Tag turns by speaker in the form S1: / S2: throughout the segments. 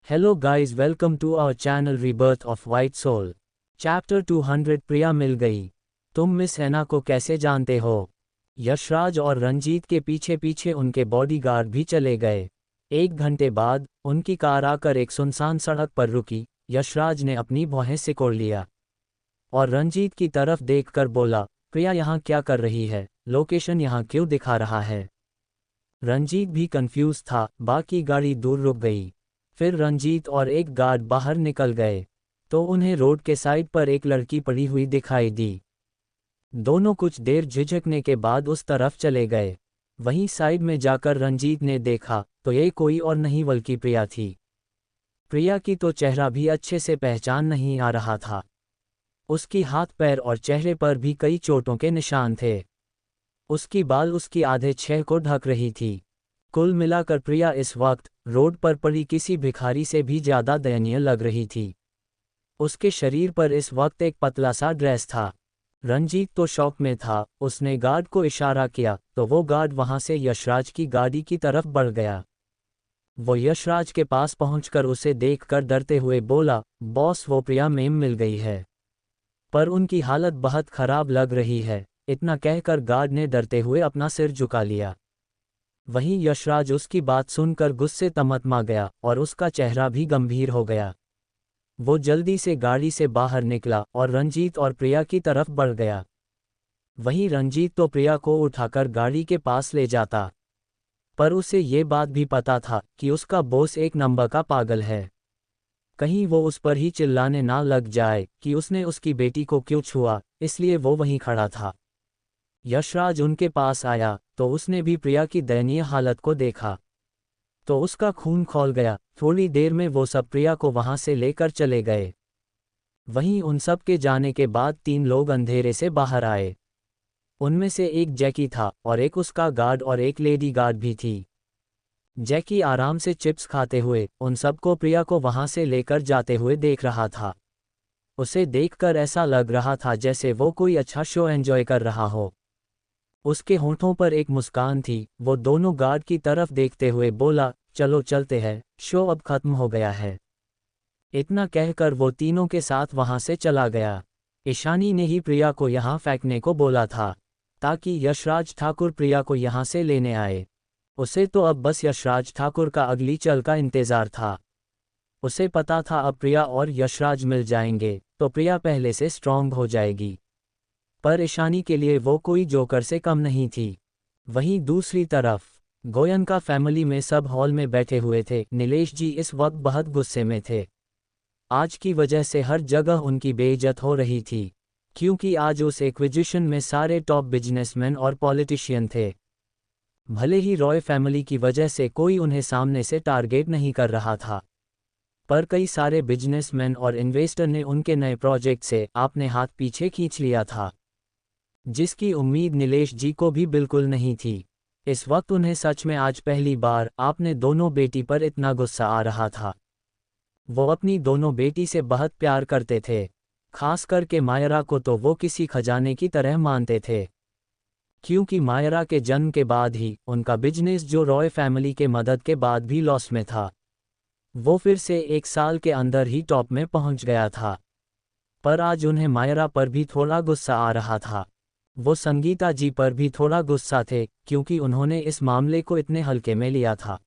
S1: Hello guys, welcome to our channel Rebirth of White Soul. Chapter 200 प्रिया मिल गई। तुम miss हैना को कैसे जानते हो? यशराज और रंजीत के पीछे पीछे उनके बॉडीगार्ड भी चले गए। 1 घंटे बाद उनकी कार आकर एक सुनसान सड़क पर रुकी। यशराज ने अपनी भौहें सिकोड़ लिया और रंजीत की तरफ देखकर बोला, प्रिया यहाँ क्या कर रही है? लोकेशन यहाँ क्यों दिखा रहा है? रंजीत भी कंफ्यूज था। बाकी गाड़ी दूर रुक गई। फिर रंजीत और एक गार्ड बाहर निकल गए तो उन्हें रोड के साइड पर एक लड़की पड़ी हुई दिखाई दी। दोनों कुछ देर झिझकने के बाद उस तरफ चले गए। वहीं साइड में जाकर रंजीत ने देखा तो ये कोई और नहीं बल्कि प्रिया थी। प्रिया की तो चेहरा भी अच्छे से पहचान नहीं आ रहा था। उसकी हाथ पैर और चेहरे पर भी कई चोटों के निशान थे। उसकी बाल उसकी आधे छह को ढक रही थी। कुल मिलाकर प्रिया इस वक्त रोड पर पड़ी किसी भिखारी से भी ज़्यादा दयनीय लग रही थी। उसके शरीर पर इस वक्त एक पतला सा ड्रेस था। रंजीत तो शौक में था। उसने गार्ड को इशारा किया तो वो गार्ड वहां से यशराज की गाड़ी की तरफ बढ़ गया। वो यशराज के पास पहुंचकर उसे देखकर डरते हुए बोला, बॉस वो प्रिया मेम मिल गई है, पर उनकी हालत बहुत खराब लग रही है। इतना कहकर गार्ड ने डरते हुए अपना सिर झुका लिया। वहीं यशराज उसकी बात सुनकर गुस्से तमतमा गया और उसका चेहरा भी गंभीर हो गया। वो जल्दी से गाड़ी से बाहर निकला और रंजीत और प्रिया की तरफ बढ़ गया। वहीं रंजीत तो प्रिया को उठाकर गाड़ी के पास ले जाता, पर उसे ये बात भी पता था कि उसका बॉस एक नंबर का पागल है। कहीं वो उस पर ही चिल्लाने ना लग जाए कि उसने उसकी बेटी को क्यों छुआ, इसलिए वो वहीं खड़ा था। यशराज उनके पास आया तो उसने भी प्रिया की दयनीय हालत को देखा तो उसका खून खौल गया। थोड़ी देर में वो सब प्रिया को वहां से लेकर चले गए। वहीं उन सब के जाने के बाद 3 लोग अंधेरे से बाहर आए। उनमें से एक जैकी था और एक उसका गार्ड और एक लेडी गार्ड भी थी। जैकी आराम से चिप्स खाते हुए उन सबको प्रिया को वहां से लेकर जाते हुए देख रहा था। उसे देखकर ऐसा लग रहा था जैसे वो कोई अच्छा शो एंजॉय कर रहा हो। उसके होंठों पर एक मुस्कान थी। वो दोनों गार्ड की तरफ देखते हुए बोला, चलो चलते हैं, शो अब खत्म हो गया है। इतना कहकर वो तीनों के साथ वहां से चला गया। ईशानी ने ही प्रिया को यहाँ फेंकने को बोला था ताकि यशराज ठाकुर प्रिया को यहाँ से लेने आए। उसे तो अब बस यशराज ठाकुर का अगली चल का इंतजार था। उसे पता था अब प्रिया और यशराज मिल जाएंगे तो प्रिया पहले से स्ट्रांग हो जाएगी। पर ईशानी के लिए वो कोई जोकर से कम नहीं थी। वहीं दूसरी तरफ गोयनका फैमिली में सब हॉल में बैठे हुए थे। नीलेश जी इस वक्त बहुत गुस्से में थे। आज की वजह से हर जगह उनकी बेइज्जत हो रही थी, क्योंकि आज उस एक्विजिशन में सारे टॉप बिजनेसमैन और पॉलिटिशियन थे। भले ही रॉय फैमिली की वजह से कोई उन्हें सामने से टारगेट नहीं कर रहा था, पर कई सारे बिजनेसमैन और इन्वेस्टर ने उनके नए प्रोजेक्ट से अपने हाथ पीछे खींच लिया था, जिसकी उम्मीद नीलेश जी को भी बिल्कुल नहीं थी। इस वक्त उन्हें सच में आज पहली बार अपने दोनों बेटी पर इतना गुस्सा आ रहा था। वो अपनी दोनों बेटी से बहुत प्यार करते थे। खास करके मायरा को तो वो किसी खजाने की तरह मानते थे, क्योंकि मायरा के जन्म के बाद ही उनका बिजनेस, जो रॉय फैमिली के मदद के बाद भी लॉस में था, वो फिर से 1 साल के अंदर ही टॉप में पहुंच गया था। पर आज उन्हें मायरा पर भी थोड़ा गुस्सा आ रहा था। वो संगीता जी पर भी थोड़ा गुस्सा थे, क्योंकि उन्होंने इस मामले को इतने हल्के में लिया था।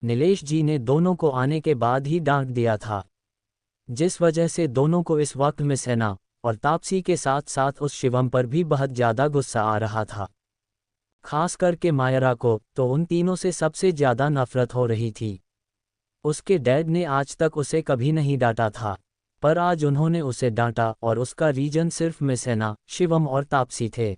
S1: नीलेश जी ने दोनों को आने के बाद ही डांट दिया था, जिस वजह से दोनों को इस वक्त मिस हैना और तापसी के साथ साथ उस शिवम पर भी बहुत ज़्यादा गुस्सा आ रहा था। खास करके मायरा को तो उन तीनों से सबसे ज़्यादा नफरत हो रही थी। उसके डैड ने आज तक उसे कभी नहीं डांटा था, पर आज उन्होंने उसे डांटा और उसका रीजन सिर्फ मिस हैना, शिवम और तापसी थे।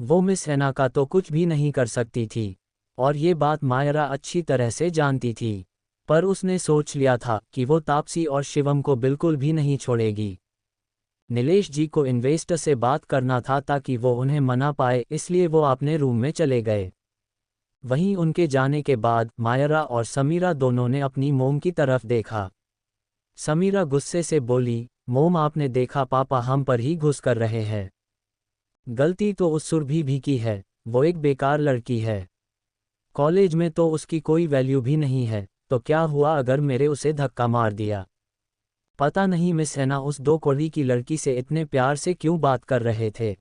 S1: वो मिस हैना का तो कुछ भी नहीं कर सकती थी और ये बात मायरा अच्छी तरह से जानती थी, पर उसने सोच लिया था कि वो तापसी और शिवम को बिल्कुल भी नहीं छोड़ेगी। नीलेश जी को इन्वेस्टर से बात करना था ताकि वो उन्हें मना पाए, इसलिए वो अपने रूम में चले गए। वहीं उनके जाने के बाद मायरा और समीरा दोनों ने अपनी मोम की तरफ देखा। समीरा गुस्से से बोली, मोम आपने देखा पापा हम पर ही घुस कर रहे हैं। गलती तो उस सुरभि भी की है, वो एक बेकार लड़की है। कॉलेज में तो उसकी कोई वैल्यू भी नहीं है, तो क्या हुआ अगर मेरे उसे धक्का मार दिया? पता नहीं मिस हैना उस 2 कौड़ी की लड़की से इतने प्यार से क्यों बात कर रहे थे।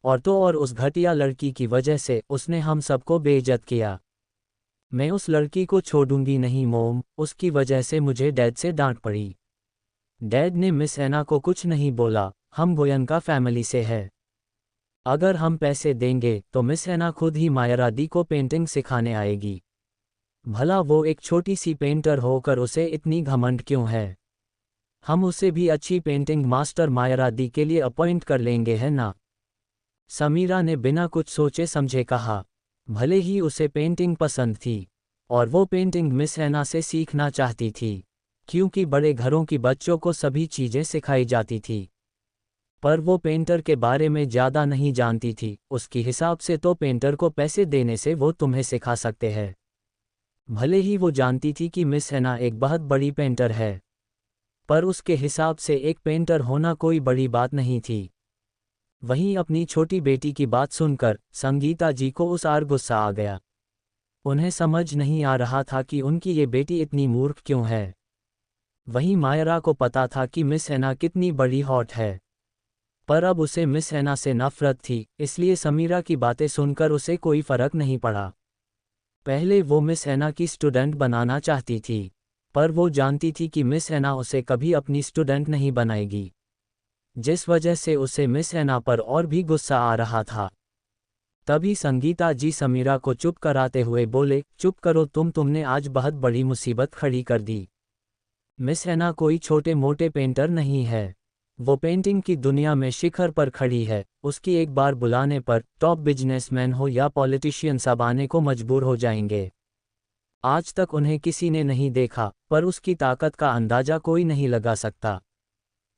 S1: और तो और उस घटिया लड़की की वजह से उसने हम सबको बेइज्जत किया। मैं उस लड़की को छोड़ूंगी नहीं मोम, उसकी वजह से मुझे डैड से डांट पड़ी। डैड ने मिस हैना को कुछ नहीं बोला, हम गोयनका फैमिली से है। अगर हम पैसे देंगे तो मिस हैना खुद ही मायरा दी को पेंटिंग सिखाने आएगी। भला वो एक छोटी सी पेंटर होकर उसे इतनी घमंड क्यों है? हम उसे भी अच्छी पेंटिंग मास्टर मायरा दी के लिए अपॉइंट कर लेंगे, है ना? समीरा ने बिना कुछ सोचे समझे कहा। भले ही उसे पेंटिंग पसंद थी और वो पेंटिंग मिस हैना से सीखना चाहती थी, क्योंकि बड़े घरों की बच्चों को सभी चीज़ें सिखाई जाती थी। पर वो पेंटर के बारे में ज़्यादा नहीं जानती थी। उसके हिसाब से तो पेंटर को पैसे देने से वो तुम्हें सिखा सकते हैं। भले ही वो जानती थी कि मिस हैना एक बहुत बड़ी पेंटर है, पर उसके हिसाब से एक पेंटर होना कोई बड़ी बात नहीं थी। वहीं अपनी छोटी बेटी की बात सुनकर संगीता जी को उस आर गुस्सा आ गया। उन्हें समझ नहीं आ रहा था कि उनकी ये बेटी इतनी मूर्ख क्यों है। वहीं मायरा को पता था कि मिस हैना कितनी बड़ी हॉट है, पर अब उसे मिस हैना से नफरत थी, इसलिए समीरा की बातें सुनकर उसे कोई फर्क नहीं पड़ा। पहले वो मिस हैना की स्टूडेंट बनाना चाहती थी, पर वो जानती थी कि मिस हैना उसे कभी अपनी स्टूडेंट नहीं बनाएगी, जिस वजह से उसे मिस हैना पर और भी गुस्सा आ रहा था। तभी संगीता जी समीरा को चुप कराते हुए बोले, चुप करो तुमने आज बहुत बड़ी मुसीबत खड़ी कर दी। मिस हैना कोई छोटे मोटे पेंटर नहीं है, वो पेंटिंग की दुनिया में शिखर पर खड़ी है। उसकी एक बार बुलाने पर टॉप बिजनेसमैन हो या पॉलिटिशियन सब आने को मजबूर हो जाएंगे। आज तक उन्हें किसी ने नहीं देखा, पर उसकी ताकत का अंदाजा कोई नहीं लगा सकता।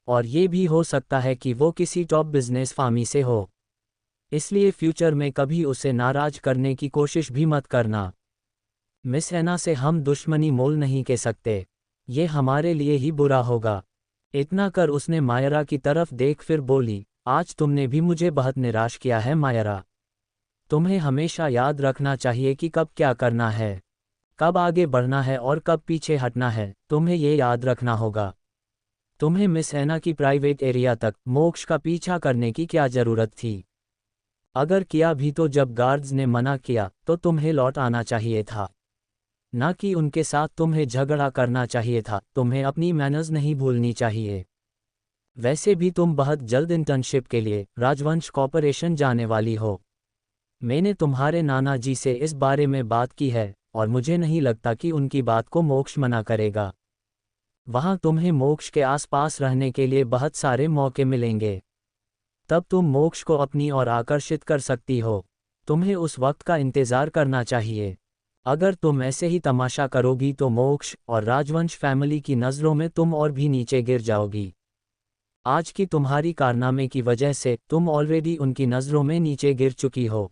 S1: और ये भी हो सकता है कि वो किसी टॉप बिजनेस फार्मी से हो, इसलिए फ्यूचर में कभी उसे नाराज करने की कोशिश भी मत करना। मिस हैना से हम दुश्मनी मोल नहीं के सकते, ये हमारे लिए ही बुरा होगा। इतना कर उसने मायरा की तरफ देख फिर बोली, आज तुमने भी मुझे बहुत निराश किया है मायरा। तुम्हें हमेशा याद रखना चाहिए कि कब क्या करना है, कब आगे बढ़ना है और कब पीछे हटना है। तुम्हें ये याद रखना होगा। तुम्हें मिस हैना की प्राइवेट एरिया तक मोक्ष का पीछा करने की क्या ज़रूरत थी? अगर किया भी तो जब गार्ड्स ने मना किया तो तुम्हें लौट आना चाहिए था, ना कि उनके साथ तुम्हें झगड़ा करना चाहिए था। तुम्हें अपनी मैनर्स नहीं भूलनी चाहिए। वैसे भी तुम बहुत जल्द इंटर्नशिप के लिए राजवंश कॉर्पोरेशन जाने वाली हो। मैंने तुम्हारे नाना जी से इस बारे में बात की है और मुझे नहीं लगता कि उनकी बात को मोक्ष मना करेगा। वहाँ तुम्हें मोक्ष के आसपास रहने के लिए बहुत सारे मौके मिलेंगे। तब तुम मोक्ष को अपनी ओर आकर्षित कर सकती हो। तुम्हें उस वक्त का इंतज़ार करना चाहिए। अगर तुम ऐसे ही तमाशा करोगी तो मोक्ष और राजवंश फैमिली की नज़रों में तुम और भी नीचे गिर जाओगी। आज की तुम्हारी कारनामे की वजह से तुम ऑलरेडी उनकी नज़रों में नीचे गिर चुकी हो।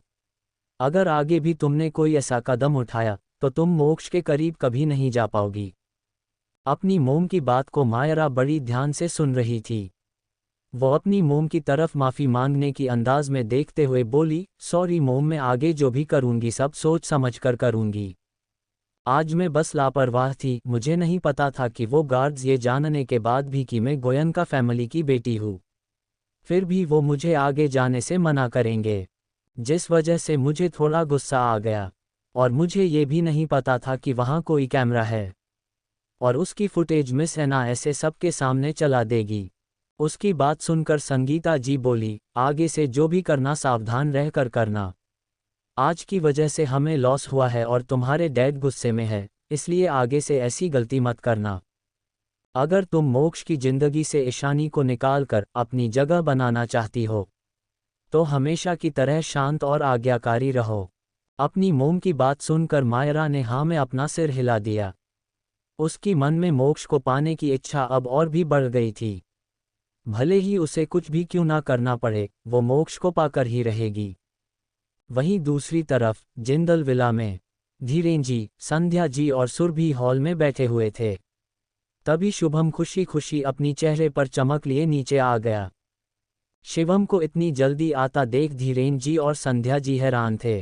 S1: अगर आगे भी तुमने कोई ऐसा कदम उठाया तो तुम मोक्ष के करीब कभी नहीं जा पाओगी। अपनी मोम की बात को मायरा बड़ी ध्यान से सुन रही थी। वो अपनी मोम की तरफ माफ़ी मांगने की अंदाज में देखते हुए बोली, सॉरी मोम, मैं आगे जो भी करूँगी सब सोच समझ कर करूँगी। आज मैं बस लापरवाह थी, मुझे नहीं पता था कि वो गार्ड्स ये जानने के बाद भी कि मैं गोयनका फैमिली की बेटी हूँ, फिर भी वो मुझे आगे जाने से मना करेंगे, जिस वजह से मुझे थोड़ा गुस्सा आ गया। और मुझे ये भी नहीं पता था कि वहाँ कोई कैमरा है और उसकी फुटेज मिस हैना ऐसे सबके सामने चला देगी। उसकी बात सुनकर संगीता जी बोली, आगे से जो भी करना सावधान रहकर करना। आज की वजह से हमें लॉस हुआ है और तुम्हारे डैड गुस्से में है, इसलिए आगे से ऐसी गलती मत करना। अगर तुम मोक्ष की जिंदगी से ईशानी को निकालकर अपनी जगह बनाना चाहती हो तो हमेशा की तरह शांत और आज्ञाकारी रहो। अपनी मोम की बात सुनकर मायरा ने हाँ में अपना सिर हिला दिया। उसकी मन में मोक्ष को पाने की इच्छा अब और भी बढ़ गई थी। भले ही उसे कुछ भी क्यों ना करना पड़े, वो मोक्ष को पाकर ही रहेगी। वहीं दूसरी तरफ जिंदल विला में धीरेन जी, संध्या जी और सुरभि हॉल में बैठे हुए थे। तभी शुभम खुशी खुशी अपनी चेहरे पर चमक लिए नीचे आ गया। शिवम को इतनी जल्दी आता देख धीरेन जी और संध्या जी हैरान थे।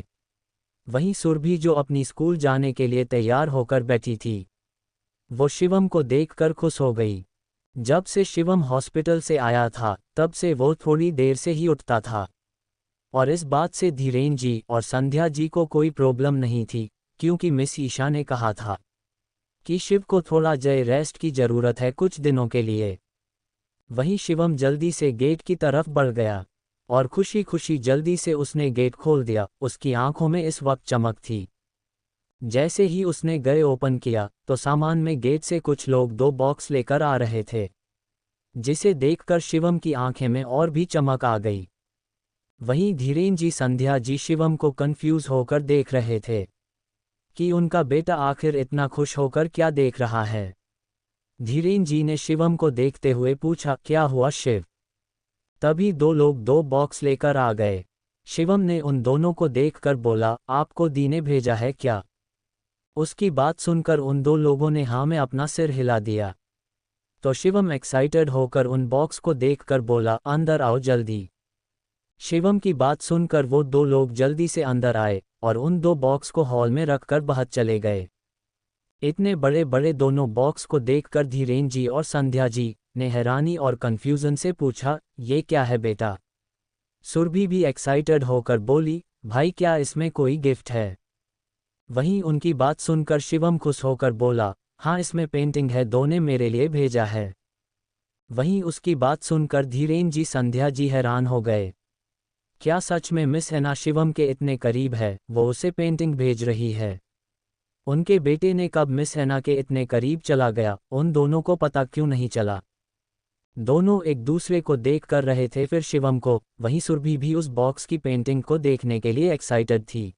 S1: वहीं सुरभि जो अपनी स्कूल जाने के लिए तैयार होकर बैठी थी, वो शिवम को देखकर खुश हो गई। जब से शिवम हॉस्पिटल से आया था तब से वो थोड़ी देर से ही उठता था, और इस बात से धीरेन जी और संध्या जी को कोई प्रॉब्लम नहीं थी, क्योंकि मिस ईशा ने कहा था कि शिव को थोड़ा रेस्ट की ज़रूरत है कुछ दिनों के लिए। वहीं शिवम जल्दी से गेट की तरफ बढ़ गया और खुशी खुशी जल्दी से उसने गेट खोल दिया। उसकी आंखों में इस वक्त चमक थी। जैसे ही उसने गेट ओपन किया तो सामान में गेट से कुछ लोग 2 बॉक्स लेकर आ रहे थे, जिसे देखकर शिवम की आंखें में और भी चमक आ गई। वहीं धीरेन जी संध्या जी शिवम को कंफ्यूज होकर देख रहे थे कि उनका बेटा आखिर इतना खुश होकर क्या देख रहा है। धीरेन जी ने शिवम को देखते हुए पूछा, क्या हुआ शिव? तभी 2 लोग 2 बॉक्स लेकर आ गए। शिवम ने उन दोनों को देखकर बोला, आपको दी ने भेजा है क्या? उसकी बात सुनकर उन 2 लोगों ने हाँ में अपना सिर हिला दिया। तो शिवम एक्साइटेड होकर उन बॉक्स को देखकर बोला, अंदर आओ जल्दी। शिवम की बात सुनकर वो 2 लोग जल्दी से अंदर आए और उन 2 बॉक्स को हॉल में रखकर बाहर चले गए। इतने बड़े बड़े दोनों बॉक्स को देखकर धीरेन जी और संध्या जी ने हैरानी और कंफ्यूजन से पूछा, ये क्या है बेटा? सुरभि भी एक्साइटेड होकर बोली, भाई क्या इसमें कोई गिफ्ट है? वहीं उनकी बात सुनकर शिवम खुश होकर बोला, हाँ इसमें पेंटिंग है, दो ने मेरे लिए भेजा है। वहीं उसकी बात सुनकर धीरेन जी संध्या जी हैरान हो गए। क्या सच में मिस हैना शिवम के इतने करीब है, वो उसे पेंटिंग भेज रही है? उनके बेटे ने कब मिस हैना के इतने करीब चला गया, उन दोनों को पता क्यों नहीं चला? दोनों एक दूसरे को देख कर रहे थे, फिर शिवम को। वहीं सुरभि भी उस बॉक्स की पेंटिंग को देखने के लिए एक्साइटेड थी।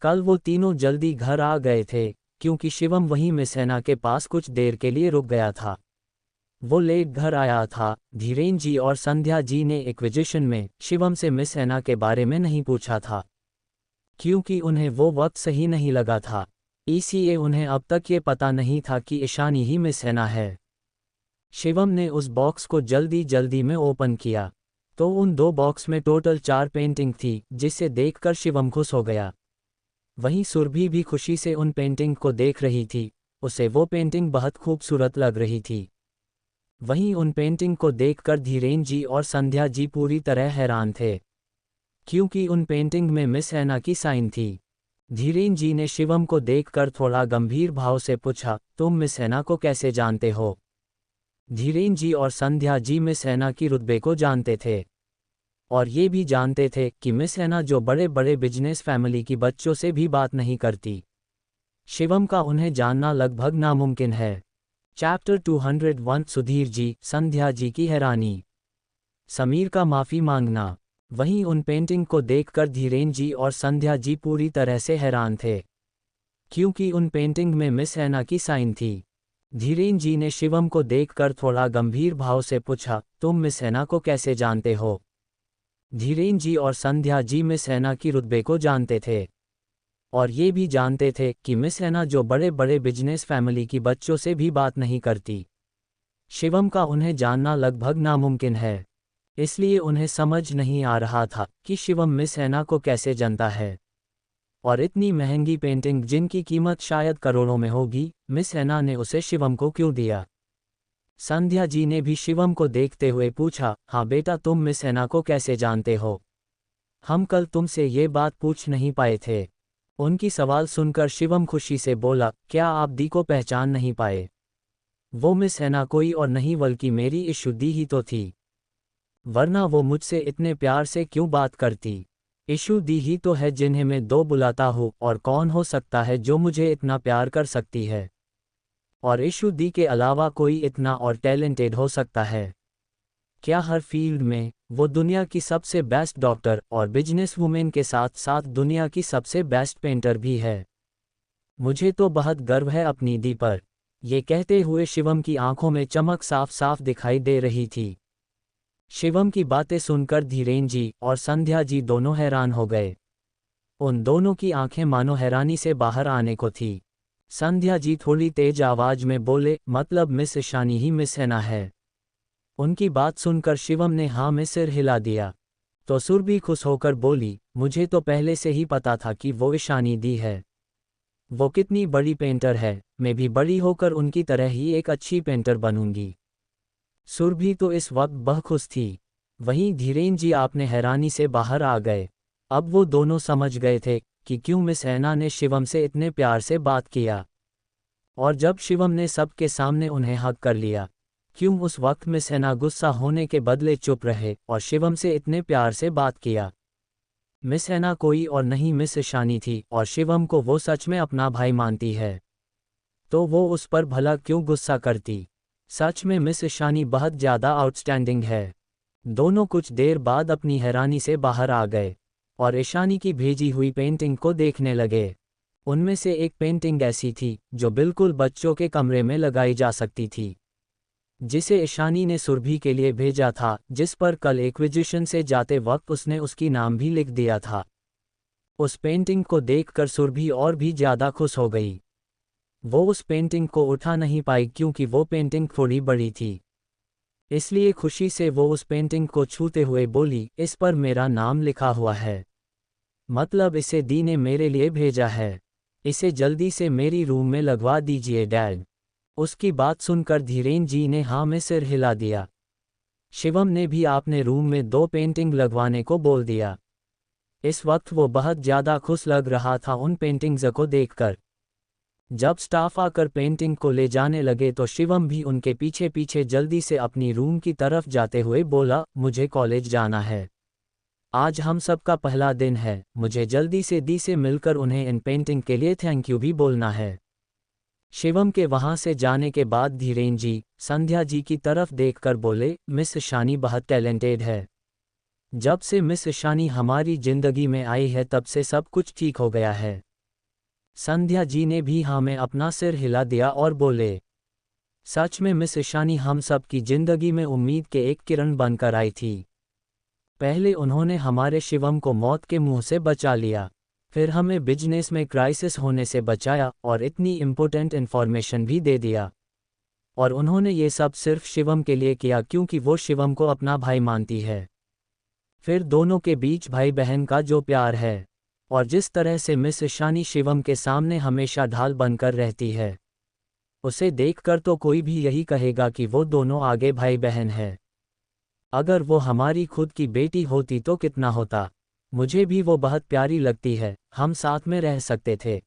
S1: कल वो तीनों जल्दी घर आ गए थे, क्योंकि शिवम वहीं मिस हैना के पास कुछ देर के लिए रुक गया था। वो लेट घर आया था। धीरेन जी और संध्या जी ने एक्विजिशन में शिवम से मिस हैना के बारे में नहीं पूछा था, क्योंकि उन्हें वो वक्त सही नहीं लगा था। इसलिए उन्हें अब तक ये पता नहीं था कि ईशानी ही मिस हैना है। शिवम ने उस बॉक्स को जल्दी जल्दी में ओपन किया तो उन 2 बॉक्स में टोटल 4 पेंटिंग थी, जिसे देखकर शिवम खुश हो गया। वहीं सुरभि भी खुशी से उन पेंटिंग को देख रही थी, उसे वो पेंटिंग बहुत खूबसूरत लग रही थी। वहीं उन पेंटिंग को देखकर धीरेन जी और संध्या जी पूरी तरह हैरान थे, क्योंकि उन पेंटिंग में मिस हैना की साइन थी। धीरेन जी ने शिवम को देखकर थोड़ा गंभीर भाव से पूछा, तुम मिस हैना को कैसे जानते हो? धीरेन जी और संध्या जी मिस हैना की रुतबे को जानते थे, और ये भी जानते थे कि मिस हैना जो बड़े बड़े बिजनेस फैमिली की बच्चों से भी बात नहीं करती। शिवम का उन्हें जानना लगभग नामुमकिन है। चैप्टर 201 सुधीर जी संध्या जी की हैरानी। समीर का माफ़ी मांगना। वहीं उन पेंटिंग को देखकर धीरेन जी और संध्या जी पूरी तरह से हैरान थे, क्योंकि उन पेंटिंग में मिस हैना की साइन थी। धीरेन जी ने शिवम को देखकर थोड़ा गंभीर भाव से पूछा, तुम मिस हैना को कैसे जानते हो? धीरेन जी और संध्या जी मिस हैना की रुतबे को जानते थे, और ये भी जानते थे कि मिस हैना जो बड़े बड़े बिजनेस फैमिली की बच्चों से भी बात नहीं करती। शिवम का उन्हें जानना लगभग नामुमकिन है, इसलिए उन्हें समझ नहीं आ रहा था कि शिवम मिस हैना को कैसे जानता है। और इतनी महंगी पेंटिंग जिनकी कीमत शायद करोड़ों में होगी, मिस हैना ने उसे शिवम को क्यों दिया? संध्या जी ने भी शिवम को देखते हुए पूछा, हाँ बेटा तुम मिस हैना को कैसे जानते हो? हम कल तुमसे ये बात पूछ नहीं पाए थे। उनकी सवाल सुनकर शिवम खुशी से बोला, क्या आप दी को पहचान नहीं पाए? वो मिस हैना कोई और नहीं बल्कि मेरी इशू दी ही तो थी, वरना वो मुझसे इतने प्यार से क्यों बात करती? इशू दी ही तो है जिन्हें मैं 2 बुलाता हूँ, और कौन हो सकता है जो मुझे इतना प्यार कर सकती है? और इशू दी के अलावा कोई इतना और टैलेंटेड हो सकता है? क्या हर फील्ड में वो दुनिया की सबसे बेस्ट डॉक्टर और बिजनेस वुमेन के साथ साथ दुनिया की सबसे बेस्ट पेंटर भी है? मुझे तो बहुत गर्व है अपनी दी पर। ये कहते हुए शिवम की आंखों में चमक साफ साफ दिखाई दे रही थी। शिवम की बातें सुनकर धीरेन जी और संध्या जी दोनों हैरान हो गए। उन दोनों की आंखें मानो हैरानी से बाहर आने को थी। संध्या जी थोड़ी तेज आवाज में बोले, मतलब मिस ईशानी ही मिस हैना है? उनकी बात सुनकर शिवम ने हाँ में सिर हिला दिया। तो सुरभि खुश होकर बोली, मुझे तो पहले से ही पता था कि वो ईशानी दी है। वो कितनी बड़ी पेंटर है, मैं भी बड़ी होकर उनकी तरह ही एक अच्छी पेंटर बनूंगी। सुरभि तो इस वक्त बहुखुश थी। वहीं धीरेन जी आपने हैरानी से बाहर आ गए। अब वो दोनों समझ गए थे कि क्यों मिस ऐना ने शिवम से इतने प्यार से बात किया। और जब शिवम ने सबके सामने उन्हें हक कर लिया, क्यों उस वक्त मिस ऐना गुस्सा होने के बदले चुप रहे और शिवम से इतने प्यार से बात किया। मिस ऐना कोई और नहीं मिस ईशानी थी और शिवम को वो सच में अपना भाई मानती है, तो वो उस पर भला क्यों गुस्सा करती। सच में मिस ईशानी बहुत ज़्यादा आउटस्टैंडिंग है। दोनों कुछ देर बाद अपनी हैरानी से बाहर आ गए और ईशानी की भेजी हुई पेंटिंग को देखने लगे। उनमें से एक पेंटिंग ऐसी थी जो बिल्कुल बच्चों के कमरे में लगाई जा सकती थी, जिसे ईशानी ने सुरभि के लिए भेजा था, जिस पर कल एक्विजिशन से जाते वक्त उसने उसकी नाम भी लिख दिया था। उस पेंटिंग को देखकर सुरभि और भी ज़्यादा खुश हो गई। वो उस पेंटिंग को उठा नहीं पाई क्योंकि वो पेंटिंग थोड़ी बड़ी थी, इसलिए खुशी से वो उस पेंटिंग को छूते हुए बोली, इस पर मेरा नाम लिखा हुआ है, मतलब इसे दी ने मेरे लिए भेजा है। इसे जल्दी से मेरी रूम में लगवा दीजिए डैड। उसकी बात सुनकर धीरेन जी ने हाँ में सिर हिला दिया। शिवम ने भी आपने रूम में 2 पेंटिंग लगवाने को बोल दिया। इस वक्त वो बहुत ज़्यादा खुश लग रहा था उन पेंटिंग्स को देखकर। जब स्टाफ आकर पेंटिंग को ले जाने लगे तो शिवम भी उनके पीछे पीछे जल्दी से अपनी रूम की तरफ जाते हुए बोला, मुझे कॉलेज जाना है। आज हम सबका पहला दिन है, मुझे जल्दी से दी से मिलकर उन्हें इन पेंटिंग के लिए थैंक यू भी बोलना है। शिवम के वहां से जाने के बाद धीरेन जी संध्या जी की तरफ देखकर बोले, मिस ईशानी बहुत टैलेंटेड है। जब से मिस ईशानी हमारी जिंदगी में आई है तब से सब कुछ ठीक हो गया है। संध्या जी ने भी हाँ में अपना सिर हिला दिया और बोले, सच में मिस ईशानी हम सब की जिंदगी में उम्मीद के एक किरण बनकर आई थी। पहले उन्होंने हमारे शिवम को मौत के मुंह से बचा लिया, फिर हमें बिजनेस में क्राइसिस होने से बचाया और इतनी इम्पोर्टेंट इन्फॉर्मेशन भी दे दिया। और उन्होंने ये सब सिर्फ शिवम के लिए किया क्योंकि वो शिवम को अपना भाई मानती है। फिर दोनों के बीच भाई बहन का जो प्यार है और जिस तरह से मिस ईशानी शिवम के सामने हमेशा ढाल बनकर रहती है, उसे देखकर तो कोई भी यही कहेगा कि वो दोनों आगे भाई बहन है। अगर वो हमारी खुद की बेटी होती तो कितना होता। मुझे भी वो बहुत प्यारी लगती है, हम साथ में रह सकते थे।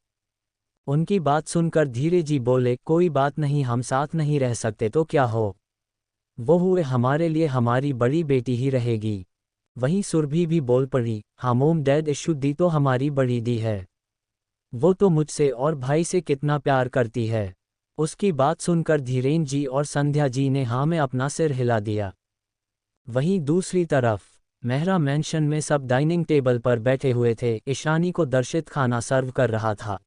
S1: उनकी बात सुनकर धीरे जी बोले, कोई बात नहीं, हम साथ नहीं रह सकते तो क्या हो, वो हुए हमारे लिए हमारी बड़ी बेटी ही रहेगी। वहीं सुरभि भी बोल पड़ी, हाँ मोम डैड इशू दी तो हमारी बड़ी दी है, वो तो मुझसे और भाई से कितना प्यार करती है। उसकी बात सुनकर धीरेन जी और संध्या जी ने हाँ में अपना सिर हिला दिया। वहीं दूसरी तरफ मेहरा मैंशन में सब डाइनिंग टेबल पर बैठे हुए थे। ईशानी को दर्शित खाना सर्व कर रहा था,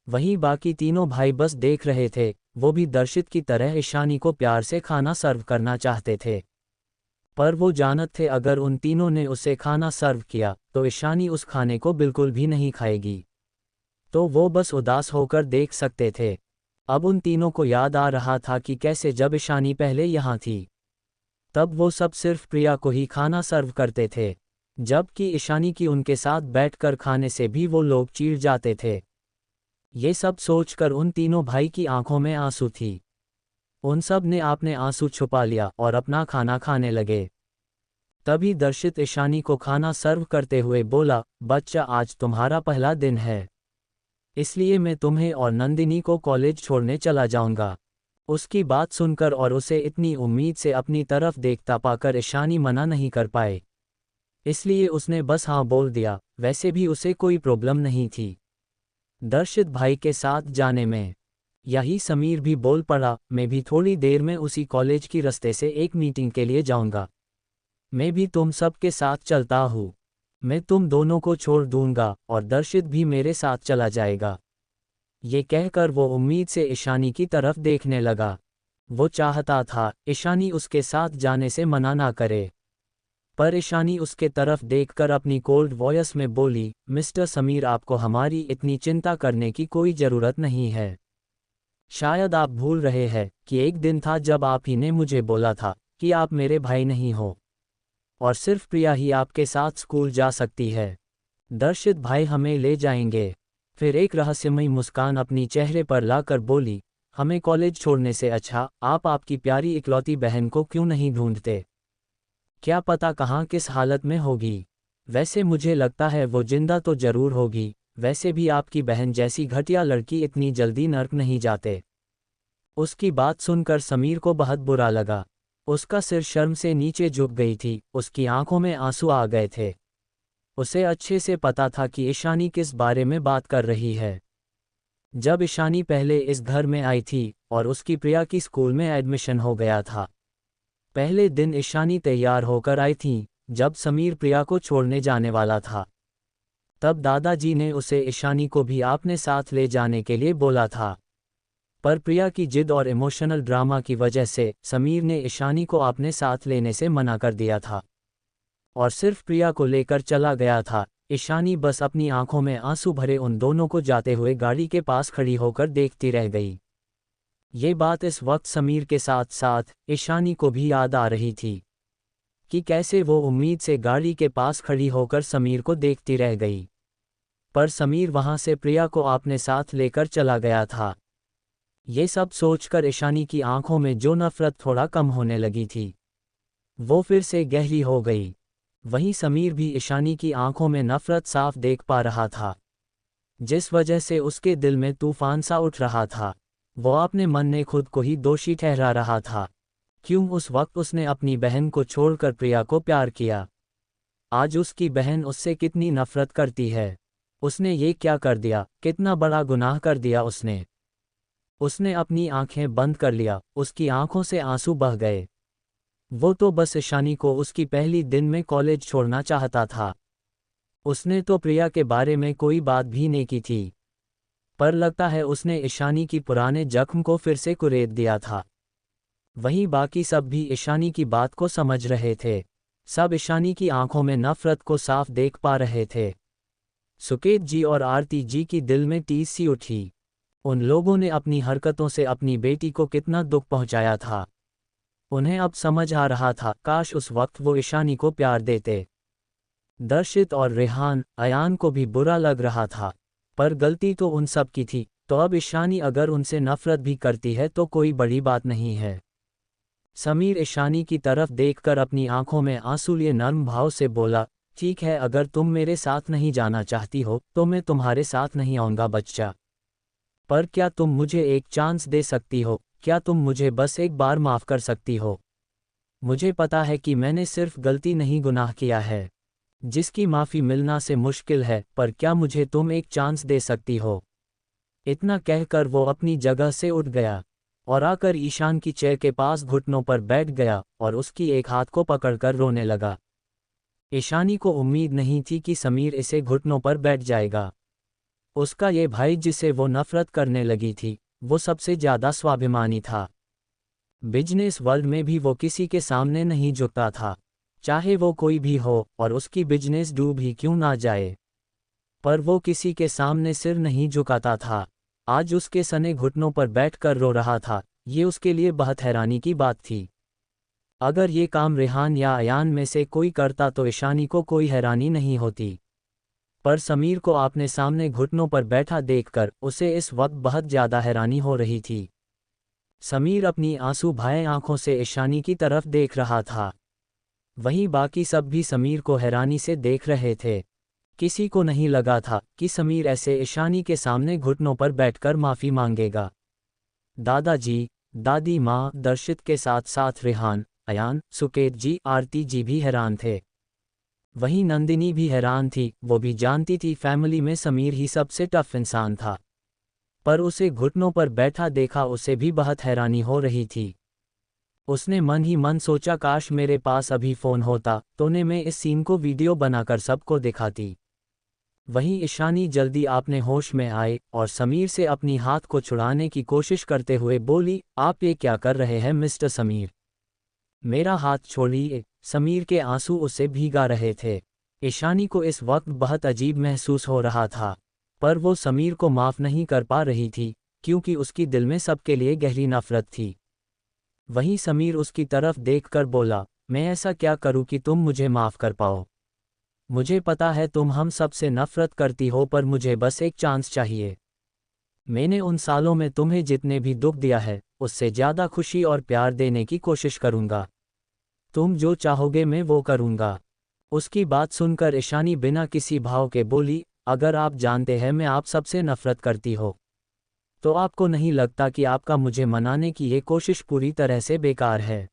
S1: वहीं बाकी तीनों भाई बस देख रहे थे। वो भी दर्शित की तरह ईशानी को प्यार से खाना सर्व करना चाहते थे, पर वो जानत थे अगर उन तीनों ने उसे खाना सर्व किया तो ईशानी उस खाने को बिल्कुल भी नहीं खाएगी, तो वो बस उदास होकर देख सकते थे। अब उन तीनों को याद आ रहा था कि कैसे जब ईशानी पहले यहाँ थी तब वो सब सिर्फ प्रिया को ही खाना सर्व करते थे, जबकि ईशानी की उनके साथ बैठकर खाने से भी वो लोग चिढ़ जाते थे। ये सब सोचकर उन तीनों भाई की आंखों में आंसू थी। उन सब ने आपने आंसू छुपा लिया और अपना खाना खाने लगे। तभी दर्शित ईशानी को खाना सर्व करते हुए बोला, बच्चा आज तुम्हारा पहला दिन है, इसलिए मैं तुम्हें और नंदिनी को कॉलेज छोड़ने चला जाऊंगा। उसकी बात सुनकर और उसे इतनी उम्मीद से अपनी तरफ देखता पाकर ईशानी मना नहीं कर पाए, इसलिए उसने बस हाँ बोल दिया। वैसे भी उसे कोई प्रॉब्लम नहीं थी दर्शित भाई के साथ जाने में। यही समीर भी बोल पड़ा, मैं भी थोड़ी देर में उसी कॉलेज की रास्ते से एक मीटिंग के लिए जाऊंगा, मैं भी तुम सब के साथ चलता हूँ। मैं तुम दोनों को छोड़ दूंगा और दर्शित भी मेरे साथ चला जाएगा। ये कहकर वो उम्मीद से ईशानी की तरफ देखने लगा। वो चाहता था ईशानी उसके साथ जाने से मना ना करे, पर ईशानी उसके तरफ देखकर अपनी कोल्ड वॉइस में बोली, मिस्टर समीर आपको हमारी इतनी चिंता करने की कोई ज़रूरत नहीं है। शायद आप भूल रहे हैं कि एक दिन था जब आप ही ने मुझे बोला था कि आप मेरे भाई नहीं हो और सिर्फ प्रिया ही आपके साथ स्कूल जा सकती है। दर्शित भाई हमें ले जाएंगे। फिर एक रहस्यमयी मुस्कान अपनी चेहरे पर लाकर बोली, हमें कॉलेज छोड़ने से अच्छा आप आपकी प्यारी इकलौती बहन को क्यों नहीं ढूंढते? क्या पता कहाँ किस हालत में होगी। वैसे मुझे लगता है वो जिंदा तो जरूर होगी। वैसे भी आपकी बहन जैसी घटिया लड़की इतनी जल्दी नर्क नहीं जाते। उसकी बात सुनकर समीर को बहुत बुरा लगा। उसका सिर शर्म से नीचे झुक गई थी, उसकी आंखों में आंसू आ गए थे। उसे अच्छे से पता था कि ईशानी किस बारे में बात कर रही है। जब ईशानी पहले इस घर में आई थी और उसकी प्रिया की स्कूल में एडमिशन हो गया था, पहले दिन ईशानी तैयार होकर आई थी। जब समीर प्रिया को छोड़ने जाने वाला था, तब दादाजी ने उसे ईशानी को भी आपने साथ ले जाने के लिए बोला था। पर प्रिया की जिद और इमोशनल ड्रामा की वजह से समीर ने ईशानी को अपने साथ लेने से मना कर दिया था और सिर्फ प्रिया को लेकर चला गया था। ईशानी बस अपनी आंखों में आंसू भरे उन दोनों को जाते हुए गाड़ी के पास खड़ी होकर देखती रह गई। ये बात इस वक्त समीर के साथ साथ ईशानी को भी याद आ रही थी कि कैसे वो उम्मीद से गाड़ी के पास खड़ी होकर समीर को देखती रह गई, पर समीर वहां से प्रिया को अपने साथ लेकर चला गया था। ये सब सोचकर ईशानी की आंखों में जो नफरत थोड़ा कम होने लगी थी, वो फिर से गहरी हो गई। वहीं समीर भी ईशानी की आंखों में नफरत साफ देख पा रहा था, जिस वजह से उसके दिल में तूफान सा उठ रहा था। वो अपने मन ने खुद को ही दोषी ठहरा रहा था। क्यों उस वक्त उसने अपनी बहन को छोड़कर प्रिया को प्यार किया? आज उसकी बहन उससे कितनी नफरत करती है। उसने ये क्या कर दिया? कितना बड़ा गुनाह कर दिया उसने। उसने अपनी आंखें बंद कर लिया, उसकी आंखों से आंसू बह गए। वो तो बस ईशानी को उसकी पहली दिन में कॉलेज छोड़ना चाहता था। उसने तो प्रिया के बारे में कोई बात भी नहीं की थी, पर लगता है उसने ईशानी की पुराने जख्म को फिर से कुरेद दिया था। वहीं बाकी सब भी ईशानी की बात को समझ रहे थे। सब ईशानी की आंखों में नफरत को साफ देख पा रहे थे। सुकेत जी और आरती जी की दिल में टीस सी उठी। उन लोगों ने अपनी हरकतों से अपनी बेटी को कितना दुख पहुंचाया था। उन्हें अब समझ आ रहा था, काश उस वक्त वो ईशानी को प्यार देते। दर्शित और रेहान, अयान को भी बुरा लग रहा था, पर गलती तो उन सब की थी। तो अब ईशानी अगर उनसे नफरत भी करती है तो कोई बड़ी बात नहीं है। समीर ईशानी की तरफ देखकर अपनी आंखों में आंसू लिए नर्म भाव से बोला, ठीक है, अगर तुम मेरे साथ नहीं जाना चाहती हो तो मैं तुम्हारे साथ नहीं आऊंगा बच्चा। पर क्या तुम मुझे एक चांस दे सकती हो? क्या तुम मुझे बस एक बार माफ कर सकती हो? मुझे पता है कि मैंने सिर्फ गलती नहीं गुनाह किया है, जिसकी माफ़ी मिलना से मुश्किल है, पर क्या मुझे तुम एक चांस दे सकती हो? इतना कहकर वो अपनी जगह से उठ गया और आकर ईशान की चेयर के पास घुटनों पर बैठ गया और उसकी एक हाथ को पकड़कर रोने लगा। ईशानी को उम्मीद नहीं थी कि समीर इसे घुटनों पर बैठ जाएगा। उसका ये भाई जिसे वो नफरत करने लगी थी, वो सबसे ज़्यादा स्वाभिमानी था। बिजनेस वर्ल्ड में भी वो किसी के सामने नहीं झुकता था, चाहे वो कोई भी हो और उसकी बिजनेस डूब ही क्यों ना जाए, पर वो किसी के सामने सिर नहीं झुकाता था। आज उसके सने घुटनों पर बैठकर रो रहा था। ये उसके लिए बहुत हैरानी की बात थी। अगर ये काम रेहान या अयान में से कोई करता तो ईशानी को कोई हैरानी नहीं होती, पर समीर को अपने सामने घुटनों पर बैठा देखकर उसे इस वक्त बहुत ज़्यादा हैरानी हो रही थी। समीर अपनी आंसू भाए आंखों से ईशानी की तरफ देख रहा था। वहीं बाकी सब भी समीर को हैरानी से देख रहे थे। किसी को नहीं लगा था कि समीर ऐसे ईशानी के सामने घुटनों पर बैठकर माफ़ी मांगेगा। दादाजी, दादी माँ, दर्शित के साथ साथ रेहान, अयान, सुकेत जी, आरती जी भी हैरान थे। वहीं नंदिनी भी हैरान थी। वो भी जानती थी फैमिली में समीर ही सबसे टफ इंसान था, पर उसे घुटनों पर बैठा देखा उसे भी बहुत हैरानी हो रही थी। उसने मन ही मन सोचा, काश मेरे पास अभी फ़ोन होता तो ने मैं इस सीन को वीडियो बनाकर सबको दिखाती। वहीं ईशानी जल्दी अपने होश में आए और समीर से अपनी हाथ को छुड़ाने की कोशिश करते हुए बोली, आप ये क्या कर रहे हैं मिस्टर समीर? मेरा हाथ छोड़िए। समीर के आंसू उसे भीगा रहे थे। ईशानी को इस वक्त बहुत अजीब महसूस हो रहा था, पर वो समीर को माफ़ नहीं कर पा रही थी, क्योंकि उसकी दिल में सबके लिए गहरी नफरत थी। वहीं समीर उसकी तरफ देखकर बोला, मैं ऐसा क्या करूं कि तुम मुझे माफ़ कर पाओ? मुझे पता है तुम हम सब से नफरत करती हो, पर मुझे बस एक चांस चाहिए। मैंने उन सालों में तुम्हें जितने भी दुख दिया है, उससे ज़्यादा खुशी और प्यार देने की कोशिश करूँगा। तुम जो चाहोगे मैं वो करूँगा। उसकी बात सुनकर ईशानी बिना किसी भाव के बोली, अगर आप जानते हैं मैं आप सबसे नफरत करती हो, तो आपको नहीं लगता कि आपका मुझे मनाने की ये कोशिश पूरी तरह से बेकार है?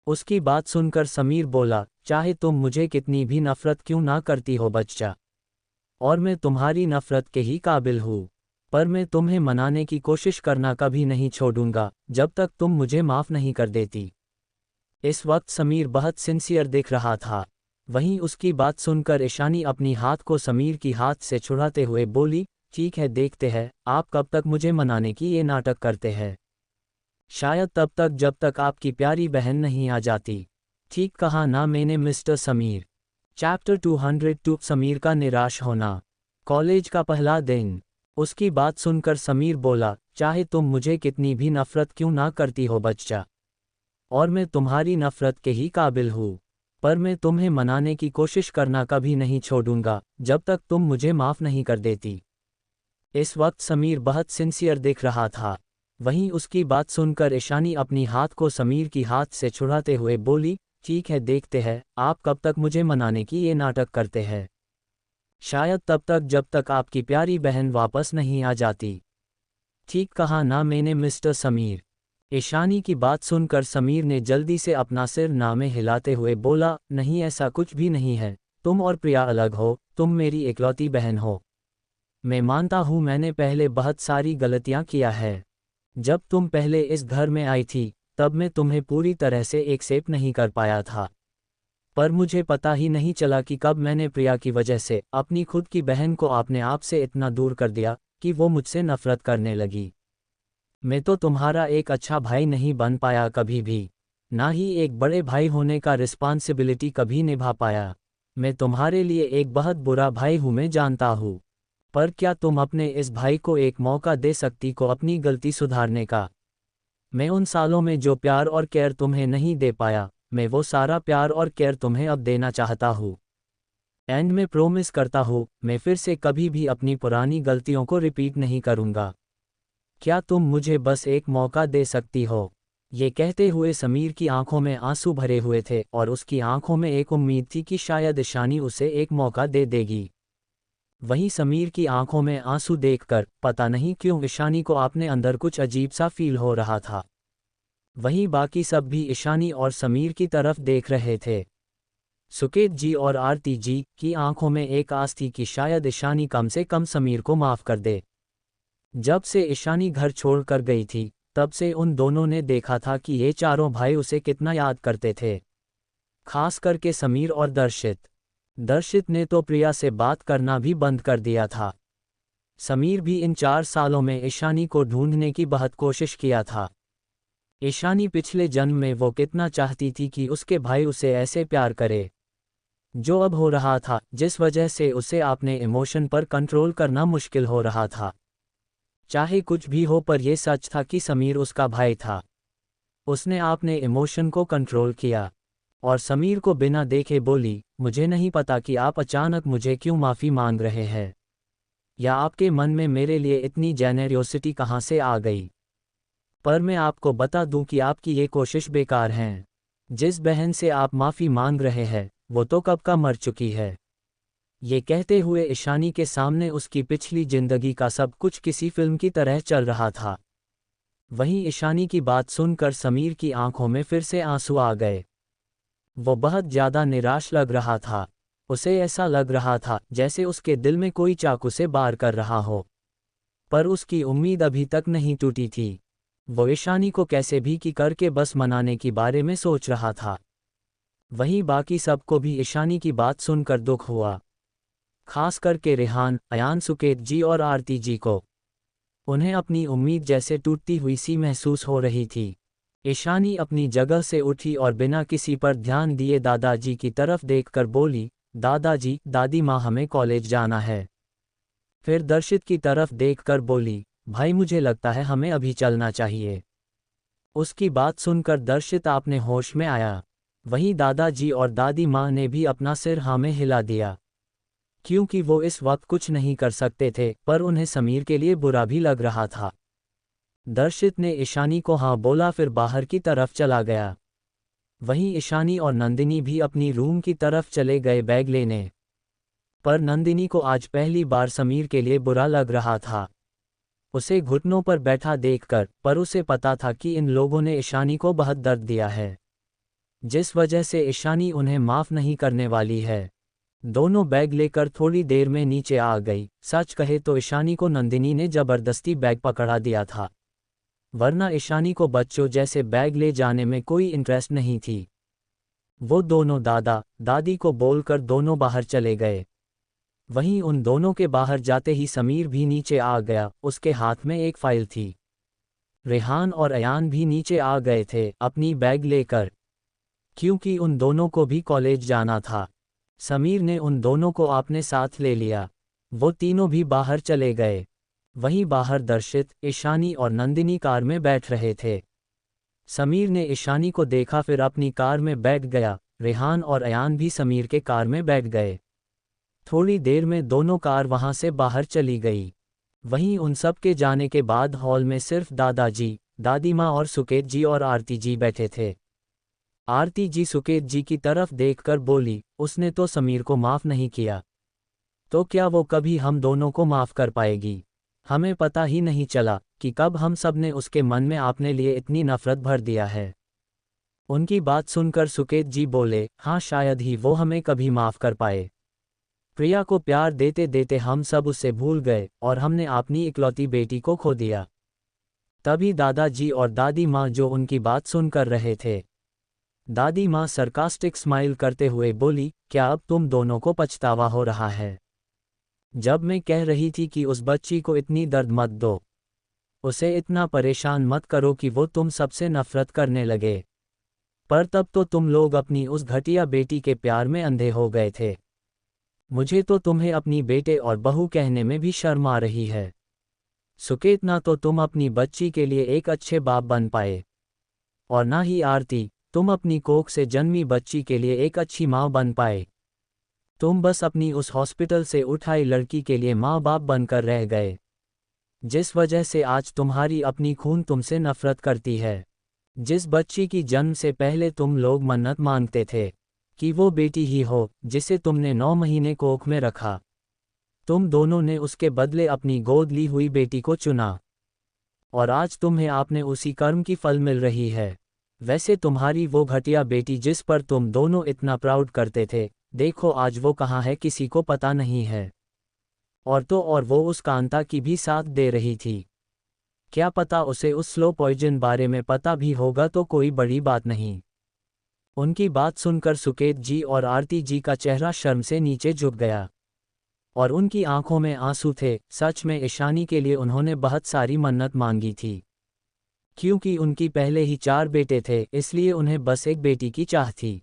S1: उसकी बात सुनकर समीर बोला, चाहे तुम मुझे कितनी भी नफरत क्यों ना करती हो बच्चा, और मैं तुम्हारी नफरत के ही काबिल हूँ, पर मैं तुम्हें मनाने की कोशिश करना कभी नहीं छोड़ूंगा जब तक तुम मुझे माफ़ नहीं कर देती। इस वक्त समीर बहुत सिंसियर दिख रहा था। वहीं उसकी बात सुनकर ईशानी अपनी हाथ को समीर की हाथ से छुड़ाते हुए बोली, ठीक है, देखते हैं आप कब तक मुझे मनाने की ये नाटक करते हैं। शायद तब तक जब तक आपकी प्यारी बहन नहीं आ जाती। ठीक कहा ना मैंने मिस्टर समीर। चैप्टर 202 समीर का निराश होना। कॉलेज का पहला दिन। उसकी बात सुनकर समीर बोला, चाहे तुम मुझे कितनी भी नफरत क्यों ना करती हो बच्चा, और मैं तुम्हारी नफरत के ही काबिल हूँ, पर मैं तुम्हें मनाने की कोशिश करना कभी नहीं छोड़ूंगा जब तक तुम मुझे माफ़ नहीं कर देती। इस वक्त समीर बहुत सिंसियर दिख रहा था। वहीं उसकी बात सुनकर ईशानी अपनी हाथ को समीर की हाथ से छुड़ाते हुए बोली, ठीक है, देखते हैं आप कब तक मुझे मनाने की ये नाटक करते हैं। शायद तब तक जब तक आपकी प्यारी बहन वापस नहीं आ जाती। ठीक कहा ना मैंने मिस्टर समीर। ईशानी की बात सुनकर समीर ने जल्दी से अपना सिर ना में हिलाते हुए बोला, नहीं ऐसा कुछ भी नहीं है, तुम और प्रिया अलग हो, तुम मेरी इकलौती बहन हो। मैं मानता हूँ मैंने पहले बहुत सारी गलतियाँ किया है। जब तुम पहले इस घर में आई थी तब मैं तुम्हें पूरी तरह से एक्सेप्ट नहीं कर पाया था, पर मुझे पता ही नहीं चला कि कब मैंने प्रिया की वजह से अपनी खुद की बहन को अपने आप से इतना दूर कर दिया कि वो मुझसे नफरत करने लगी। मैं तो तुम्हारा एक अच्छा भाई नहीं बन पाया कभी भी, ना ही एक बड़े भाई होने का रिस्पॉन्सिबिलिटी कभी निभा पाया। मैं तुम्हारे लिए एक बहुत बुरा भाई हूँ, मैं जानता हूँ, पर क्या तुम अपने इस भाई को एक मौका दे सकती को अपनी गलती सुधारने का? मैं उन सालों में जो प्यार और केयर तुम्हें नहीं दे पाया, मैं वो सारा प्यार और केयर तुम्हें अब देना चाहता हूँ। एंड मैं प्रॉमिस करता हूँ मैं फिर से कभी भी अपनी पुरानी गलतियों को रिपीट नहीं करूँगा। क्या तुम मुझे बस एक मौका दे सकती हो? ये कहते हुए समीर की आंखों में आंसू भरे हुए थे और उसकी आंखों में एक उम्मीद थी कि शायद ईशानी उसे एक मौका दे देगी। वहीं समीर की आंखों में आंसू देखकर पता नहीं क्यों ईशानी को अपने अंदर कुछ अजीब सा फील हो रहा था। वहीं बाकी सब भी ईशानी और समीर की तरफ देख रहे थे। सुकेत जी और आरती जी की आंखों में एक आस थी कि शायद ईशानी कम से कम समीर को माफ कर दे। जब से ईशानी घर छोड़कर गई थी तब से उन दोनों ने देखा था कि ये चारों भाई उसे कितना याद करते थे, खास करके समीर और दर्शित। दर्शित ने तो प्रिया से बात करना भी बंद कर दिया था। समीर भी इन 4 सालों में ईशानी को ढूंढने की बहुत कोशिश किया था। ईशानी पिछले जन्म में वो कितना चाहती थी कि उसके भाई उसे ऐसे प्यार करे जो अब हो रहा था, जिस वजह से उसे अपने इमोशन पर कंट्रोल करना मुश्किल हो रहा था। चाहे कुछ भी हो, पर यह सच था कि समीर उसका भाई था। उसने अपने इमोशन को कंट्रोल किया और समीर को बिना देखे बोली, मुझे नहीं पता कि आप अचानक मुझे क्यों माफ़ी मांग रहे हैं, या आपके मन में मेरे लिए इतनी जेनेरियोसिटी कहाँ से आ गई, पर मैं आपको बता दूं कि आपकी ये कोशिश बेकार है। जिस बहन से आप माफ़ी मांग रहे हैं वो तो कब का मर चुकी है। ये कहते हुए ईशानी के सामने उसकी पिछली जिंदगी का सब कुछ किसी फिल्म की तरह चल रहा था। वहीं ईशानी की बात सुनकर समीर की आंखों में फिर से आंसू आ गए। वो बहुत ज़्यादा निराश लग रहा था। उसे ऐसा लग रहा था जैसे उसके दिल में कोई चाकू से वार कर रहा हो, पर उसकी उम्मीद अभी तक नहीं टूटी थी। वो ईशानी को कैसे भी की करके बस मनाने के बारे में सोच रहा था। वहीं बाकी सबको भी ईशानी की बात सुनकर दुख हुआ, खास करके रेहान, अयान, सुकेत जी और आरती जी को। उन्हें अपनी उम्मीद जैसे टूटती हुई सी महसूस हो रही थी। ईशानी अपनी जगह से उठी और बिना किसी पर ध्यान दिए दादाजी की तरफ देखकर बोली, दादाजी, दादी माँ, हमें कॉलेज जाना है। फिर दर्शित की तरफ देखकर बोली, भाई मुझे लगता है हमें अभी चलना चाहिए। उसकी बात सुनकर दर्शित अपने होश में आया। वहीं दादाजी और दादी माँ ने भी अपना सिर हाँ में हिला दिया, क्योंकि वो इस वक्त कुछ नहीं कर सकते थे, पर उन्हें समीर के लिए बुरा भी लग रहा था। दर्शित ने ईशानी को हाँ बोला, फिर बाहर की तरफ चला गया। वहीं ईशानी और नंदिनी भी अपनी रूम की तरफ चले गए बैग लेने। पर नंदिनी को आज पहली बार समीर के लिए बुरा लग रहा था, उसे घुटनों पर बैठा देखकर, पर उसे पता था कि इन लोगों ने ईशानी को बहुत दर्द दिया है, जिस वजह से ईशानी उन्हें माफ़ नहीं करने वाली है। दोनों बैग लेकर थोड़ी देर में नीचे आ गई। सच कहे तो ईशानी को नंदिनी ने जबरदस्ती बैग पकड़ा दिया था, वरना ईशानी को बच्चों जैसे बैग ले जाने में कोई इंटरेस्ट नहीं थी। वो दोनों दादा दादी को बोलकर दोनों बाहर चले गए। वहीं उन दोनों के बाहर जाते ही समीर भी नीचे आ गया, उसके हाथ में एक फाइल थी। रेहान और अयान भी नीचे आ गए थे अपनी बैग लेकर, क्योंकि उन दोनों को भी कॉलेज जाना था। समीर ने उन दोनों को अपने साथ ले लिया। वो तीनों भी बाहर चले गए। वहीं बाहर दर्शित, ईशानी और नंदिनी कार में बैठ रहे थे। समीर ने ईशानी को देखा, फिर अपनी कार में बैठ गया। रेहान और अयान भी समीर के कार में बैठ गए। थोड़ी देर में दोनों कार वहां से बाहर चली गई। वहीं उन सब के जाने के बाद हॉल में सिर्फ दादाजी, दादी माँ और सुकेत जी और आरती जी बैठे थे। आरती जी सुकेत जी की तरफ देखकर बोली, उसने तो समीर को माफ़ नहीं किया, तो क्या वो कभी हम दोनों को माफ़ कर पाएगी? हमें पता ही नहीं चला कि कब हम सब ने उसके मन में आपने लिए इतनी नफरत भर दिया है। उनकी बात सुनकर सुकेत जी बोले, हाँ शायद ही वो हमें कभी माफ़ कर पाए। प्रिया को प्यार देते देते हम सब उसे भूल गए और हमने अपनी इकलौती बेटी को खो दिया। तभी दादाजी और दादी माँ जो उनकी बात सुनकर रहे थे। दादी माँ सरकास्टिक स्माइल करते हुए बोली, क्या अब तुम दोनों को पछतावा हो रहा है? जब मैं कह रही थी कि उस बच्ची को इतनी दर्द मत दो, उसे इतना परेशान मत करो कि वो तुम सबसे नफरत करने लगे, पर तब तो तुम लोग अपनी उस घटिया बेटी के प्यार में अंधे हो गए थे। मुझे तो तुम्हें अपनी बेटे और बहू कहने में भी शर्म आ रही है। सुकेत, ना तो तुम अपनी बच्ची के लिए एक अच्छे बाप बन पाए, और ना ही आरती, तुम अपनी कोख से जन्मी बच्ची के लिए एक अच्छी माँ बन पाए। तुम बस अपनी उस हॉस्पिटल से उठाई लड़की के लिए माँ बाप बनकर रह गए, जिस वजह से आज तुम्हारी अपनी खून तुमसे नफरत करती है। जिस बच्ची की जन्म से पहले तुम लोग मन्नत मांगते थे कि वो बेटी ही हो, जिसे तुमने 9 महीने कोख में रखा, तुम दोनों ने उसके बदले अपनी गोद ली हुई बेटी को चुना, और आज तुम्हें आपने उसी कर्म की फल मिल रही है। वैसे तुम्हारी वो घटिया बेटी जिस पर तुम दोनों इतना प्राउड करते थे, देखो आज वो कहाँ है, किसी को पता नहीं है। और तो और वो उस कांता की भी साथ दे रही थी। क्या पता उसे उस स्लो पॉइजन बारे में पता भी होगा, तो कोई बड़ी बात नहीं। उनकी बात सुनकर सुकेत जी और आरती जी का चेहरा शर्म से नीचे झुक गया, और उनकी आंखों में आंसू थे। सच में ईशानी के लिए उन्होंने बहुत सारी मन्नत मांगी थी, क्योंकि उनकी पहले ही 4 बेटे थे, इसलिए उन्हें बस एक बेटी की चाह थी।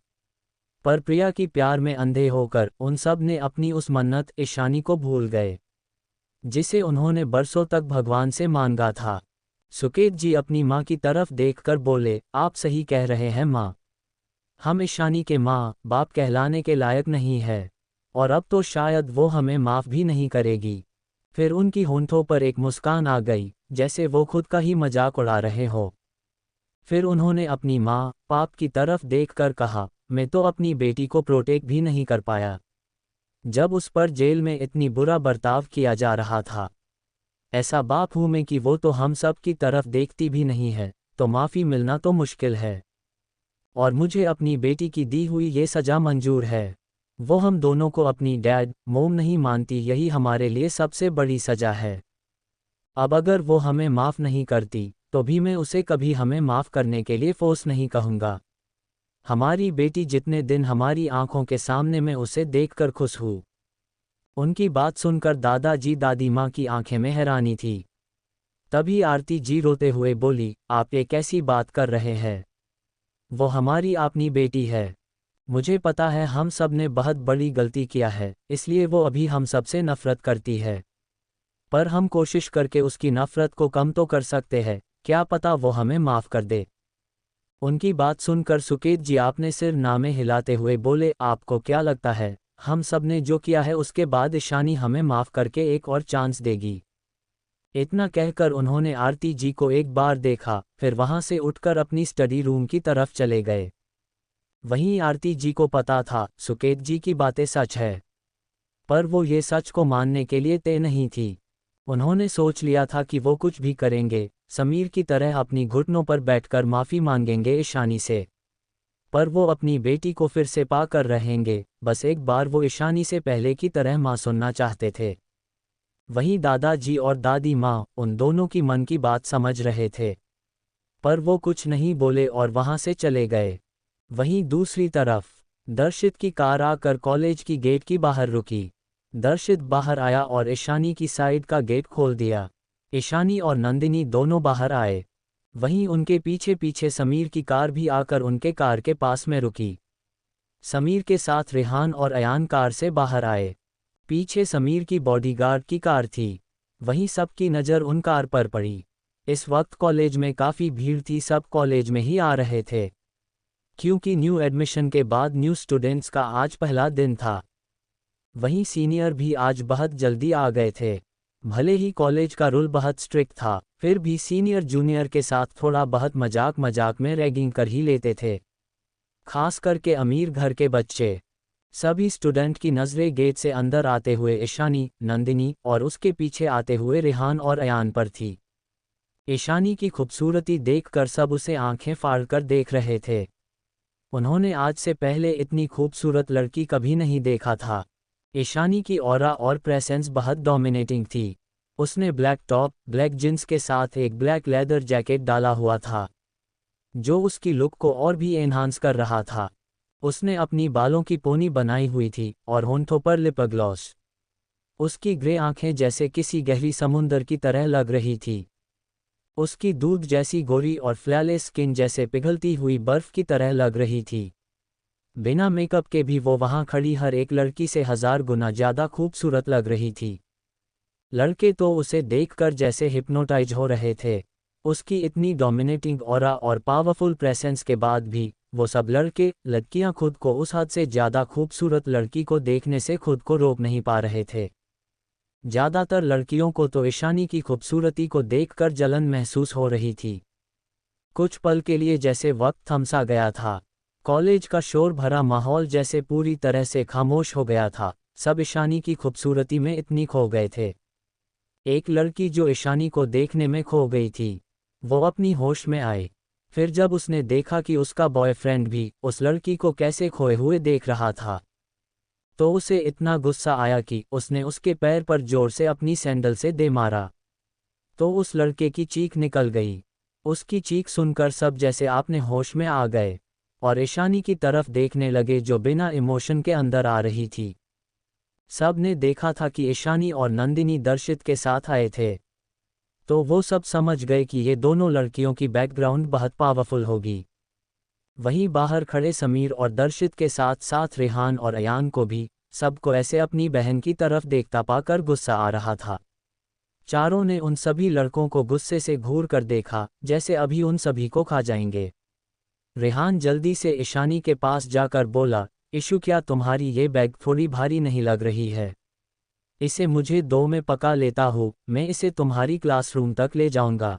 S1: पर प्रिया की प्यार में अंधे होकर उन सब ने अपनी उस मन्नत ईशानी को भूल गए, जिसे उन्होंने बरसों तक भगवान से मांगा था। सुकेत जी अपनी माँ की तरफ देखकर बोले, आप सही कह रहे हैं माँ, हम ईशानी के माँ बाप कहलाने के लायक नहीं है, और अब तो शायद वो हमें माफ़ भी नहीं करेगी। फिर उनकी होंठों पर एक मुस्कान आ गई, जैसे वो खुद का ही मजाक उड़ा रहे हो। फिर उन्होंने अपनी माँ बाप की तरफ देखकर कहा, मैं तो अपनी बेटी को प्रोटेक्ट भी नहीं कर पाया, जब उस पर जेल में इतनी बुरा बर्ताव किया जा रहा था। ऐसा बाप हूँ मैं कि वो तो हम सब की तरफ देखती भी नहीं है, तो माफ़ी मिलना तो मुश्किल है, और मुझे अपनी बेटी की दी हुई ये सज़ा मंजूर है। वो हम दोनों को अपनी डैड मोम नहीं मानती, यही हमारे लिए सबसे बड़ी सज़ा है। अब अगर वो हमें माफ़ नहीं करती, तो भी मैं उसे कभी हमें माफ़ करने के लिए फोर्स नहीं कहूँगा। हमारी बेटी जितने दिन हमारी आंखों के सामने, मैं उसे देखकर खुश हूँ। उनकी बात सुनकर दादाजी दादी माँ की आंखें में हैरानी थी। तभी आरती जी रोते हुए बोली, आप ये कैसी बात कर रहे हैं? वो हमारी अपनी बेटी है। मुझे पता है हम सब ने बहुत बड़ी गलती किया है, इसलिए वो अभी हम सब से नफरत करती है, पर हम कोशिश करके उसकी नफरत को कम तो कर सकते हैं। क्या पता वो हमें माफ़ कर दे। उनकी बात सुनकर सुकेत जी आपने सिर नामे हिलाते हुए बोले, आपको क्या लगता है हम सब ने जो किया है उसके बाद ईशानी हमें माफ़ करके एक और चांस देगी? इतना कहकर उन्होंने आरती जी को एक बार देखा, फिर वहां से उठकर अपनी स्टडी रूम की तरफ चले गए। वहीं आरती जी को पता था सुकेत जी की बातें सच है, पर वो ये सच को मानने के लिए तय नहीं थी। उन्होंने सोच लिया था कि वो कुछ भी करेंगे, समीर की तरह अपनी घुटनों पर बैठकर माफ़ी मांगेंगे ईशानी से, पर वो अपनी बेटी को फिर से पाकर रहेंगे। बस एक बार वो ईशानी से पहले की तरह माँ सुनना चाहते थे। वहीं दादाजी और दादी माँ उन दोनों की मन की बात समझ रहे थे, पर वो कुछ नहीं बोले और वहां से चले गए। वहीं दूसरी तरफ दर्शित की कार आकर कॉलेज की गेट की बाहर रुकी। दर्शित बाहर आया और ईशानी की साइड का गेट खोल दिया। ईशानी और नंदिनी दोनों बाहर आए। वहीं उनके पीछे पीछे समीर की कार भी आकर उनके कार के पास में रुकी। समीर के साथ रेहान और अयान कार से बाहर आए। पीछे समीर की बॉडीगार्ड की कार थी। वहीं सबकी नज़र उन कार पर पड़ी। इस वक्त कॉलेज में काफ़ी भीड़ थी, सब कॉलेज में ही आ रहे थे, क्योंकि न्यू एडमिशन के बाद न्यू स्टूडेंट्स का आज पहला दिन था। वहीं सीनियर भी आज बहुत जल्दी आ गए थे। भले ही कॉलेज का रूल बहुत स्ट्रिक्ट था, फिर भी सीनियर जूनियर के साथ थोड़ा बहुत मजाक मजाक में रैगिंग कर ही लेते थे, खास करके अमीर घर के बच्चे। सभी स्टूडेंट की नज़रें गेट से अंदर आते हुए ईशानी, नंदिनी और उसके पीछे आते हुए रेहान और अयान पर थी। ईशानी की खूबसूरती देखकर सब उसे आंखें फाड़कर देख रहे थे। उन्होंने आज से पहले इतनी खूबसूरत लड़की कभी नहीं देखा था। ईशानी की ऑरा और प्रेसेंस बहुत डोमिनेटिंग थी। उसने ब्लैक टॉप, ब्लैक जींस के साथ एक ब्लैक लेदर जैकेट डाला हुआ था, जो उसकी लुक को और भी एनहांस कर रहा था। उसने अपनी बालों की पोनी बनाई हुई थी और होंठों पर लिप ग्लॉस। उसकी ग्रे आंखें जैसे किसी गहरी समुंदर की तरह लग रही थी। उसकी दूध जैसी गोरी और फ्लैलेस स्किन जैसे पिघलती हुई बर्फ की तरह लग रही थी। बिना मेकअप के भी वो वहां खड़ी हर एक लड़की से 1000 गुना ज़्यादा खूबसूरत लग रही थी। लड़के तो उसे देखकर जैसे हिप्नोटाइज हो रहे थे। उसकी इतनी डोमिनेटिंग ऑरा और पावरफुल प्रेजेंस के बाद भी वो सब लड़के लड़कियां खुद को उस हद से ज़्यादा खूबसूरत लड़की को देखने से खुद को रोक नहीं पा रहे थे। ज़्यादातर लड़कियों को तो ईशानी की खूबसूरती को देखकर जलन महसूस हो रही थी। कुछ पल के लिए जैसे वक्त थम सा गया था। कॉलेज का शोर भरा माहौल जैसे पूरी तरह से खामोश हो गया था। सब ईशानी की खूबसूरती में इतनी खो गए थे। एक लड़की जो ईशानी को देखने में खो गई थी, वो अपनी होश में आई। फिर जब उसने देखा कि उसका बॉयफ्रेंड भी उस लड़की को कैसे खोए हुए देख रहा था, तो उसे इतना गुस्सा आया कि उसने उसके पैर पर जोर से अपनी सैंडल से दे मारा। तो उस लड़के की चीख निकल गई। उसकी चीख सुनकर सब जैसे आपने होश में आ गए और ईशानी की तरफ देखने लगे जो बिना इमोशन के अंदर आ रही थी। सब ने देखा था कि ईशानी और नंदिनी दर्शित के साथ आए थे, तो वो सब समझ गए कि ये दोनों लड़कियों की बैकग्राउंड बहुत पावरफुल होगी। वहीं बाहर खड़े समीर और दर्शित के साथ साथ रेहान और अयान को भी सबको ऐसे अपनी बहन की तरफ देखता पाकर गुस्सा आ रहा था। चारों ने उन सभी लड़कों को गुस्से से घूर कर देखा, जैसे अभी उन सभी को खा जाएंगे। रेहान जल्दी से ईशानी के पास जाकर बोला, इशू क्या तुम्हारी ये बैग थोड़ी भारी नहीं लग रही है? इसे मुझे 2 में पका लेता हूँ, मैं इसे तुम्हारी क्लासरूम तक ले जाऊंगा।